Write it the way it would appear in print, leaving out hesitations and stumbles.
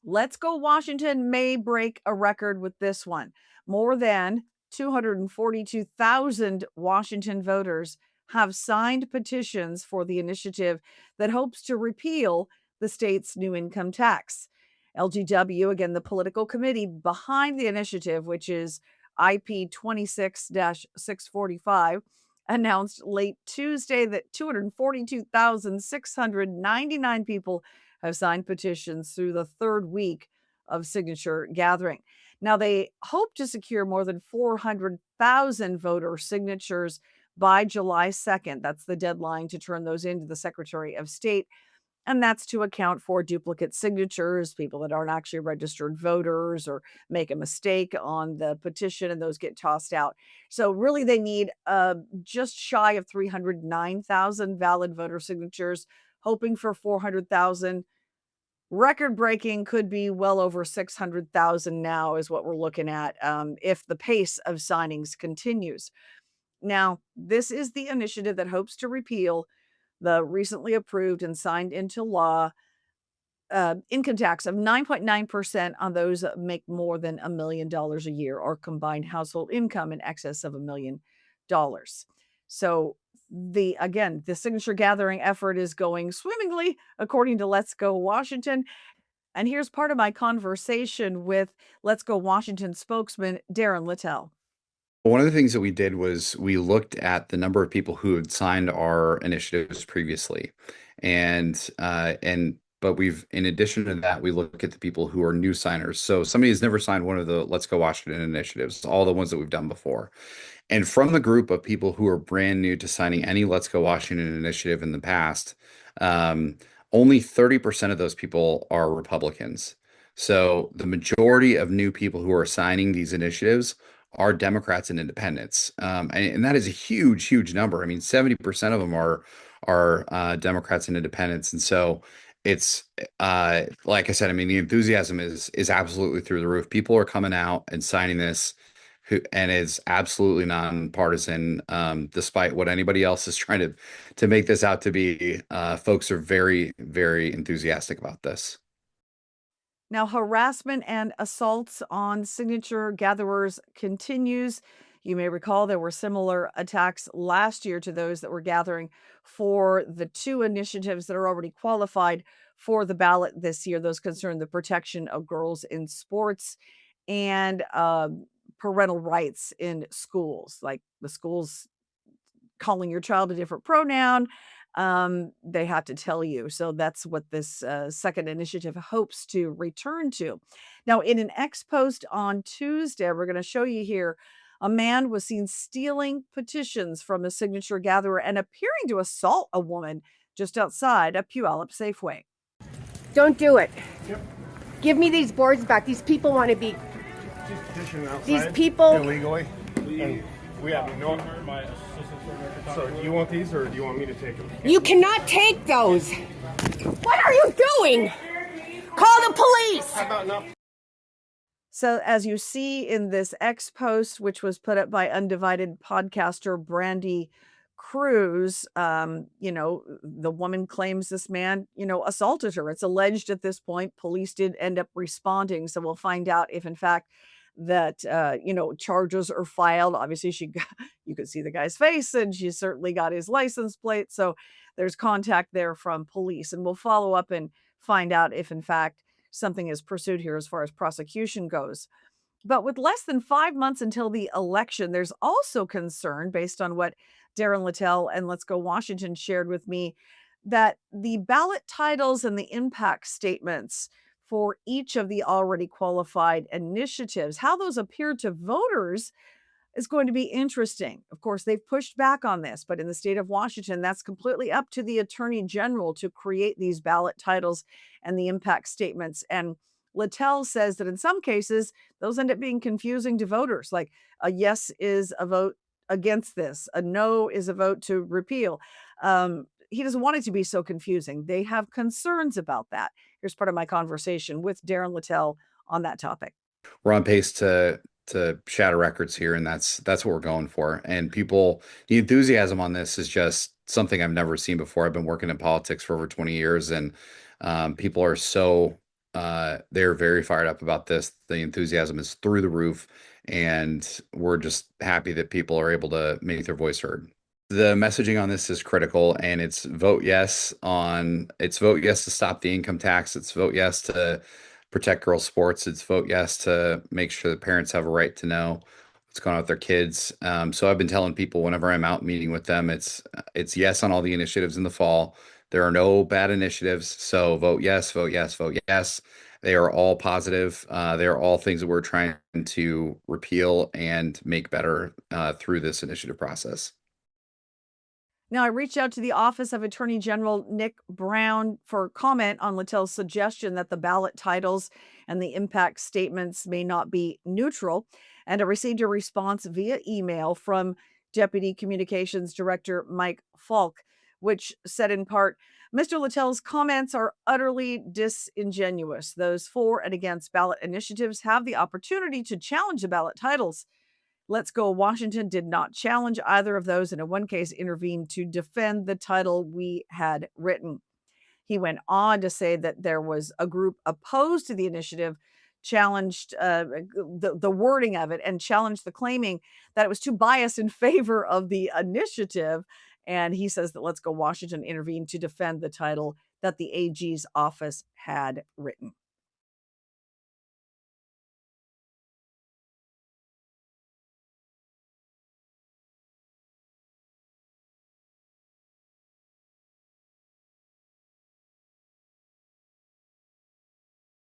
Let's Go Washington may break a record with this one. More than 242,000 Washington voters have signed petitions for the initiative that hopes to repeal the state's new income tax. LGW, again, the political committee behind the initiative, which is IP 26 645, announced late Tuesday that 242,699 people have signed petitions through the third week of signature gathering. Now, they hope to secure more than 400,000 voter signatures by July 2nd. That's the deadline to turn those into the Secretary of State. And that's to account for duplicate signatures, people that aren't actually registered voters or make a mistake on the petition and those get tossed out. So, really, they need just shy of 309,000 valid voter signatures, hoping for 400,000. Record breaking, could be well over 600,000 now, is what we're looking at if the pace of signings continues. Now, this is the initiative that hopes to repeal the recently approved and signed into law income tax of 9.9% on those that make more than $1 million a year or combined household income in excess of $1 million. So the signature gathering effort is going swimmingly, according to Let's Go Washington. And here's part of my conversation with Let's Go Washington spokesman Darren Littell. One of the things that we did was we looked at the number of people who had signed our initiatives previously. But in addition to that, we look at the people who are new signers. So somebody has never signed one of the Let's Go Washington initiatives, all the ones that we've done before. And from the group of people who are brand new to signing any Let's Go Washington initiative in the past, only 30% of those people are Republicans. So the majority of new people who are signing these initiatives are Democrats and independents. And that is a huge, huge number. I mean, 70% of them are Democrats and independents. And so it's like I said, I mean, the enthusiasm is absolutely through the roof. People are coming out and signing this and is absolutely nonpartisan, despite what anybody else is trying to make this out to be. Folks are very, very enthusiastic about this. Now, harassment and assaults on signature gatherers continues. You may recall there were similar attacks last year to those that were gathering for the two initiatives that are already qualified for the ballot this year. Those concern the protection of girls in sports and parental rights in schools, like the schools calling your child a different pronoun. They have to tell you. So that's what this second initiative hopes to return to. Now, in an ex post on Tuesday, we're going to show you here, a man was seen stealing petitions from a signature gatherer and appearing to assault a woman just outside a Puyallup Safeway. Don't do it. Yep. Give me these boards back. These people want to be. These people illegally. And we have no. So do you want these or do you want me to take them? You cannot take those. What are you doing? Call the police. How about no? So as you see in this ex post, which was put up by Undivided podcaster Brandy Cruz, the woman claims this man, assaulted her. It's alleged at this point. Police did end up responding. So we'll find out if in fact that, charges are filed. Obviously you could see the guy's face and she certainly got his license plate. So there's contact there from police, and we'll follow up and find out if in fact something is pursued here as far as prosecution goes. But with less than 5 months until the election, there's also concern, based on what Darren Littell and Let's Go Washington shared with me, that the ballot titles and the impact statements for each of the already qualified initiatives, how those appear to voters, is going to be interesting. Of course, they've pushed back on this, but in the state of Washington, that's completely up to the Attorney General to create these ballot titles and the impact statements. And Littell says that in some cases, those end up being confusing to voters. Like a yes is a vote against this, a no is a vote to repeal. He doesn't want it to be so confusing. They have concerns about that. Here's part of my conversation with Darren Littell on that topic. We're on pace to shatter records here, and that's what we're going for. And the enthusiasm on this is just something I've never seen before. I've been working in politics for over 20 years, and people are so They're very fired up about this. The enthusiasm is through the roof, and we're just happy that people are able to make their voice heard. The messaging on this is critical, and it's vote yes to stop the income tax. It's vote yes to protect girls' sports. It's vote yes to make sure that parents have a right to know what's going on with their kids. So I've been telling people whenever I'm out meeting with them, it's yes on all the initiatives in the fall. There are no bad initiatives, so vote yes, vote yes, vote yes. They are all positive. They are all things that we're trying to repeal and make better through this initiative process. Now, I reached out to the Office of Attorney General Nick Brown for comment on Littell's suggestion that the ballot titles and the impact statements may not be neutral, and I received a response via email from Deputy Communications Director Mike Falk, which said in part, Mr. Littell's comments are utterly disingenuous. Those for and against ballot initiatives have the opportunity to challenge the ballot titles. Let's Go Washington did not challenge either of those, and in one case intervened to defend the title we had written. He went on to say that there was a group opposed to the initiative, challenged the wording of it, and challenged the claiming that it was too biased in favor of the initiative. And he says that Let's Go Washington intervened to defend the title that the AG's office had written.